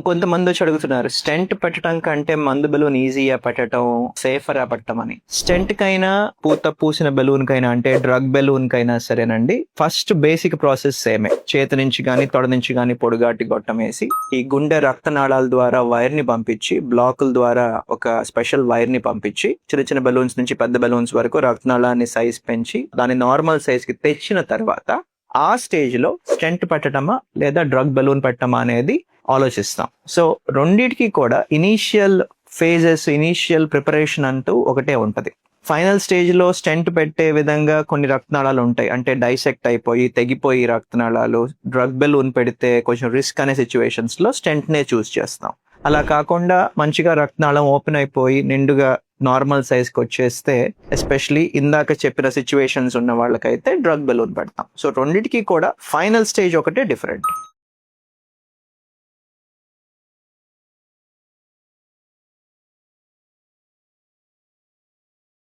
కొంతమంది వచ్చి అడుగుతున్నారు, స్టెంట్ పెట్టడం కంటే మందు బెలూన్ ఈజీగా పెట్టడం, సేఫరా పెట్టడం అని. స్టెంట్ కైనా పూసిన బెలూన్ కైనా, అంటే డ్రగ్ బెలూన్ కైనా సరేనండి, ఫస్ట్ బేసిక్ ప్రాసెస్ సేమే. చేతి నుంచి గానీ తొడ నుంచి గానీ పొడుగాటి గొట్టం వేసి ఈ గుండె రక్తనాళాల ద్వారా వైర్ ని పంపించి, బ్లాకుల ద్వారా ఒక స్పెషల్ వైర్ ని పంపించి చిన్న చిన్న బెలూన్స్ నుంచి పెద్ద బెలూన్స్ వరకు రక్తనాళాన్ని సైజ్ పెంచి దాని నార్మల్ సైజ్ కి తెచ్చిన తర్వాత ఆ స్టేజ్ లో స్టెంట్ పెట్టడమా లేదా డ్రగ్ బెలూన్ పెట్టడమా అనేది ఆలోచిస్తాం. సో రెండిటికి కూడా ఇనీషియల్ ఫేజెస్, ఇనీషియల్ ప్రిపరేషన్ అంటూ ఒకటే ఉంటది. ఫైనల్ స్టేజ్ లో స్టెంట్ పెట్టే విధంగా కొన్ని రక్తనాళాలు ఉంటాయి, అంటే డైసెక్ట్ అయిపోయి తెగిపోయి రక్తనాళాలు. డ్రగ్ బెలూన్ పెడితే కొంచెం రిస్క్ అనే సిచ్యువేషన్స్ లో స్టెంట్ నే చూస్ చేస్తాం. అలా కాకుండా మంచిగా రక్తనాళం ఓపెన్ అయిపోయి నిండుగా నార్మల్ సైజ్ కి వచ్చేస్తే, ఎస్పెషలీ ఇందాక చెప్పిన సిచ్యువేషన్స్ ఉన్న వాళ్ళకైతే డ్రగ్ బెలూన్ పెడతాం. సో రెండిటికి కూడా ఫైనల్ స్టేజ్ ఒకటే డిఫరెంట్.